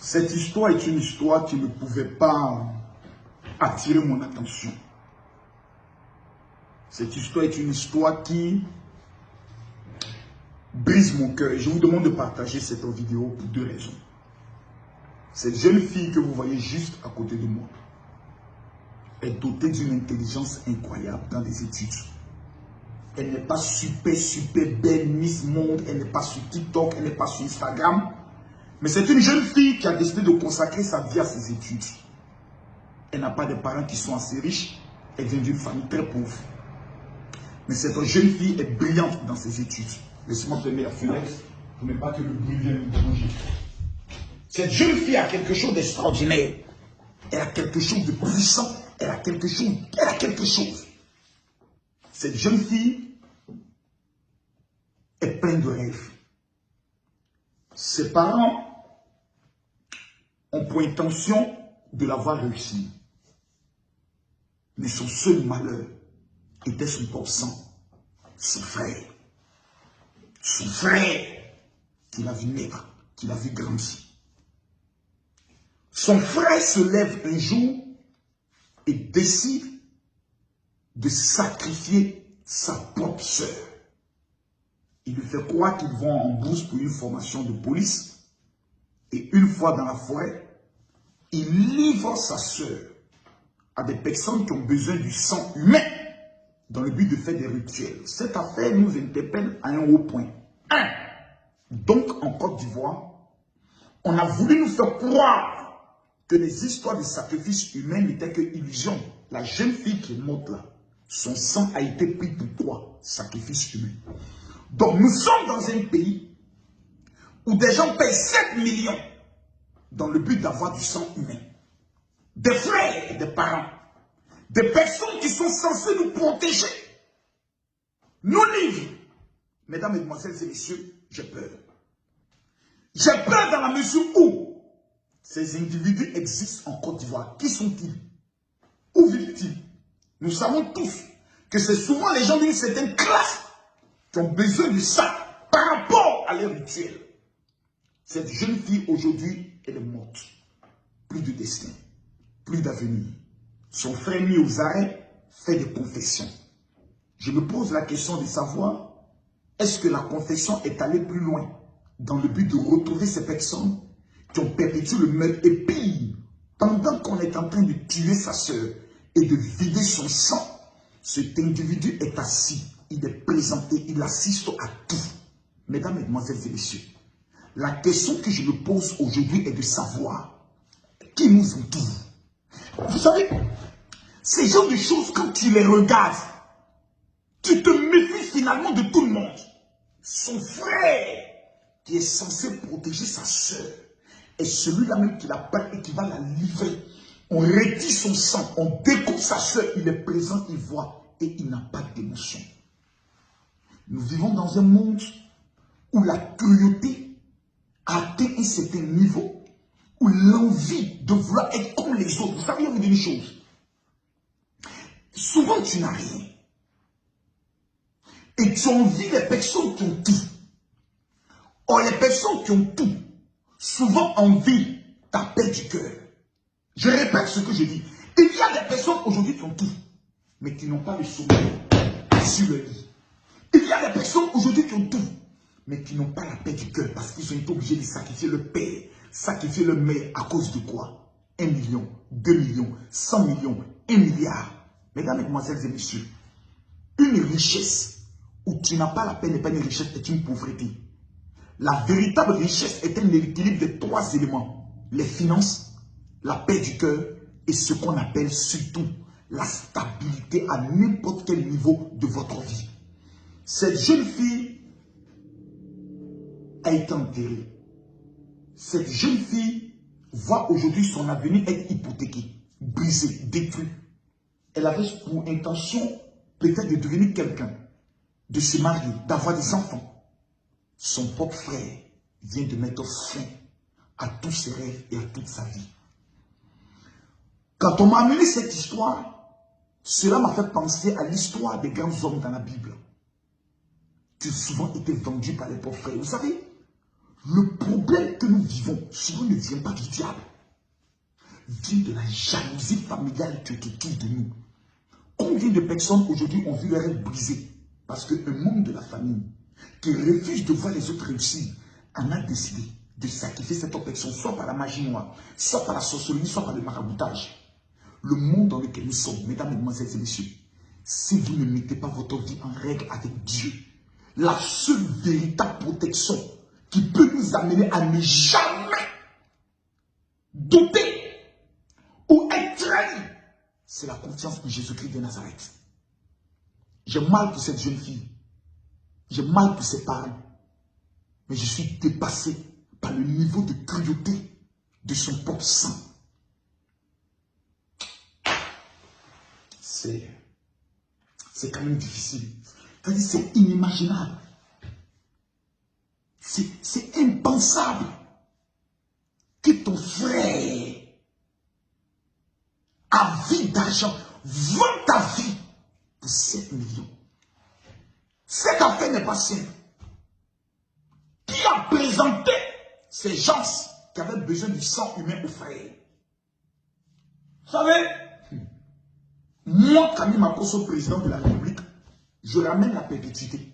Cette histoire est une histoire qui ne pouvait pas attirer mon attention. Cette histoire est une histoire qui brise mon cœur. Et je vous demande de partager cette vidéo pour deux raisons. Cette jeune fille que vous voyez juste à côté de moi est dotée d'une intelligence incroyable dans les études. Elle n'est pas super belle, Miss Monde, elle n'est pas sur TikTok, elle n'est pas sur Instagram. Mais c'est une jeune fille qui a décidé de consacrer sa vie à ses études. Elle n'a pas de parents qui sont assez riches, elle vient d'une famille très pauvre. Mais cette jeune fille est brillante dans ses études. Laissez-moi fermer la fenêtre pour ne pas que le bruit vienne me déranger. Cette jeune fille a quelque chose d'extraordinaire. Elle a quelque chose de puissant. Elle a quelque chose. Cette jeune fille est pleine de rêves. Ses parents ont pour intention de l'avoir réussi. Mais son seul malheur était son propre sang, son frère. Son frère qu'il a vu naître, qu'il a vu grandir. Son frère se lève un jour et décide de sacrifier sa propre sœur. Il lui fait croire qu'ils vont en bourse pour une formation de police. Et une fois dans la forêt, il livre sa sœur à des personnes qui ont besoin du sang humain dans le but de faire des rituels. Cette affaire nous interpelle à un haut point. Donc, en Côte d'Ivoire, on a voulu nous faire croire que les histoires de sacrifice humain n'étaient que illusions. La jeune fille qui est morte là, son sang a été pris pour quoi? Sacrifice humain. Donc, nous sommes dans un pays où des gens payent 7 millions dans le but d'avoir du sang humain. Des frères et des parents. Des personnes qui sont censées nous protéger. Nous livrent. Mesdames, Mesdemoiselles et Messieurs, j'ai peur. J'ai peur dans la mesure où ces individus existent en Côte d'Ivoire. Qui sont-ils? Où vivent-ils? Nous savons tous que c'est souvent les gens d'une certaine classe qui ont besoin du sang par rapport à leur rituel. Cette jeune fille aujourd'hui, elle est morte. Plus de destin, plus d'avenir. Son frère mis aux arrêts fait des confessions. Je me pose la question de savoir, est-ce que la confession est allée plus loin dans le but de retrouver ces personnes qui ont perpétué le meurtre? Et pire, pendant qu'on est en train de tuer sa sœur et de vider son sang, cet individu est assis, il est présenté, il assiste à tout. Mesdames, Mesdemoiselles et Messieurs, la question que je me pose aujourd'hui est de savoir qui nous entoure. Vous savez, ces genres de choses, quand tu les regardes, tu te méfies finalement de tout le monde. Son frère, qui est censé protéger sa sœur, est celui-là même qui la parle et qui va la livrer. On retire son sang, on découpe sa sœur, il est présent, il voit et il n'a pas d'émotion. Nous vivons dans un monde où la cruauté a atteint un certain niveau, où l'envie de vouloir être comme les autres. Vous savez, je vous dis une chose. Souvent, tu n'as rien. Et tu envies les personnes qui ont tout. Or, les personnes qui ont tout, souvent envient ta paix du cœur. Je répète ce que je dis. Il y a des personnes aujourd'hui qui ont tout, mais qui n'ont pas le sommeil sur le lit. Il y a des personnes aujourd'hui qui ont tout, mais qui n'ont pas la paix du cœur parce qu'ils ont été obligés de sacrifier le père, sacrifier le mère à cause de quoi? 1 million, 2 millions, 100 millions, 1 milliard. Mesdames, Mesdemoiselles et Messieurs, une richesse où tu n'as pas la paix n'est pas une richesse, est une pauvreté. La véritable richesse est un équilibre de 3 éléments. Les finances, la paix du cœur et ce qu'on appelle surtout la stabilité à n'importe quel niveau de votre vie. Cette jeune fille a été enterrée. Cette jeune fille voit aujourd'hui son avenir être hypothéqué, brisé, détruit. Elle avait pour intention peut-être de devenir quelqu'un, de se marier, d'avoir des enfants. Son propre frère vient de mettre fin à tous ses rêves et à toute sa vie. Quand on m'a amené cette histoire, cela m'a fait penser à l'histoire des grands hommes dans la Bible, qui ont souvent été vendus par les pauvres frères. Vous savez, le problème que nous vivons, souvent ne vient pas du diable. Vient de la jalousie familiale qui est autour de nous. Combien de personnes aujourd'hui ont vu leur rêve brisé parce qu'un membre de la famille qui refuse de voir les autres réussir en a décidé de sacrifier cette personne, soit par la magie noire, soit par la sorcellerie, soit par le maraboutage. Le monde dans lequel nous sommes, mesdames, mesdemoiselles et messieurs, si vous ne mettez pas votre vie en règle avec Dieu, la seule véritable protection qui peut nous amener à ne jamais douter ou être trahi, c'est la confiance en Jésus-Christ de Nazareth. J'ai mal pour cette jeune fille. J'ai mal pour ses parents. Mais je suis dépassé par le niveau de cruauté de son propre sang. C'est quand même difficile. C'est inimaginable. C'est impensable que ton frère, avide d'argent, vend ta vie pour 7 millions. Cette affaire n'est pas simple. Qui a présenté ces gens qui avaient besoin du sang humain aux frères? Vous savez, moi, Camille Makosso, président de la République, je ramène la perpétuité.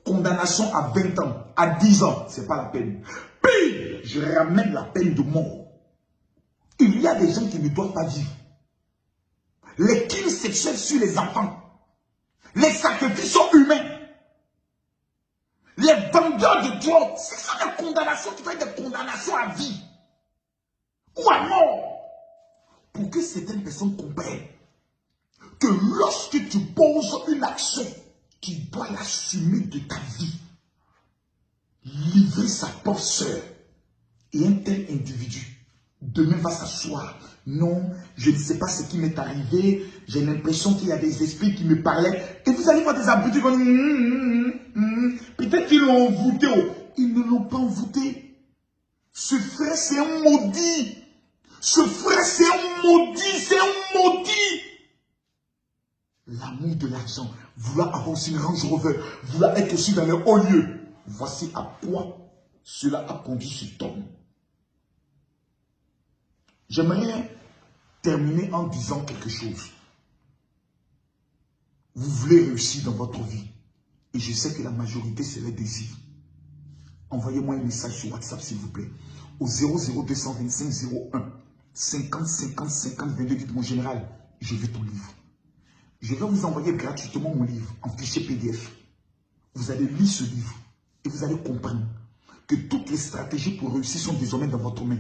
Condamnation à 20 ans, à 10 ans, ce n'est pas la peine. Puis, je ramène la peine de mort. Il y a des gens qui ne doivent pas vivre. Les crimes sexuels sur les enfants, les sacrifices humains, les vendeurs de drogue, c'est ça des condamnations qui font des condamnations à vie ou à mort. Pour que certaines personnes comprennent que lorsque tu poses une action, tu dois l'assumer de ta vie. Livrer sa propre sœur et un tel individu demain va s'asseoir. Non, je ne sais pas ce qui m'est arrivé. J'ai l'impression qu'il y a des esprits qui me parlaient. Et vous allez voir des abrutis qui vont dire, peut-être qu'ils l'ont envoûté. Ils ne l'ont pas envoûté. Ce frère, c'est un maudit. Ce frère, c'est un maudit. C'est un maudit. L'amour de l'argent, vouloir avoir aussi une Range Rover, vouloir être aussi dans les hauts lieux. Voici à quoi cela a conduit cet homme. J'aimerais terminer en disant quelque chose. Vous voulez réussir dans votre vie. Et je sais que la majorité, c'est le désir. Envoyez-moi un message sur WhatsApp, s'il vous plaît. Au 00225 01 50 50 50 22. Dites mon général, je veux ton livre. Je vais vous envoyer gratuitement mon livre en fichier PDF. Vous allez lire ce livre et vous allez comprendre que toutes les stratégies pour réussir sont désormais dans votre main.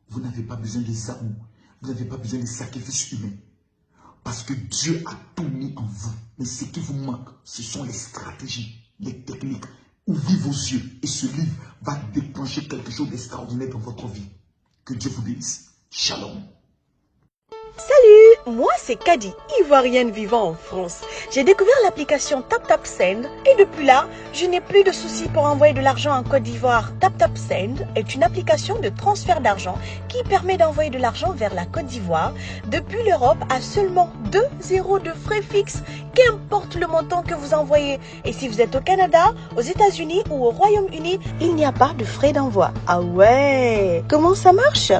Vous n'avez pas besoin des armes, vous n'avez pas besoin des sacrifices humains. Parce que Dieu a tout mis en vous. Mais ce qui vous manque, ce sont les stratégies, les techniques. Ouvrez vos yeux et ce livre va déclencher quelque chose d'extraordinaire dans votre vie. Que Dieu vous bénisse. Shalom. Salut, moi c'est Kadi, ivoirienne vivant en France. J'ai découvert l'application TapTapSend et depuis là, je n'ai plus de soucis pour envoyer de l'argent en Côte d'Ivoire. TapTapSend est une application de transfert d'argent qui permet d'envoyer de l'argent vers la Côte d'Ivoire depuis l'Europe à seulement 2 € de frais fixes, qu'importe le montant que vous envoyez. Et si vous êtes au Canada, aux États-Unis ou au Royaume-Uni, il n'y a pas de frais d'envoi. Ah ouais, comment ça marche ?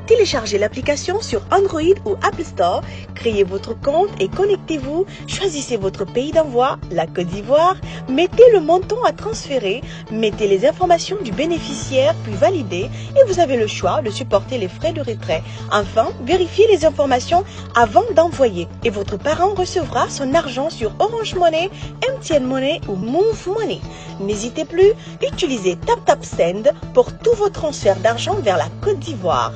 Téléchargez l'application sur Android ou Apple Store, créez votre compte et connectez-vous, choisissez votre pays d'envoi, la Côte d'Ivoire, mettez le montant à transférer, mettez les informations du bénéficiaire puis validez et vous avez le choix de supporter les frais de retrait. Enfin, vérifiez les informations avant d'envoyer et votre parent recevra son argent sur Orange Money, MTN Money ou Move Money. N'hésitez plus, utilisez TapTapSend pour tous vos transferts d'argent vers la Côte d'Ivoire.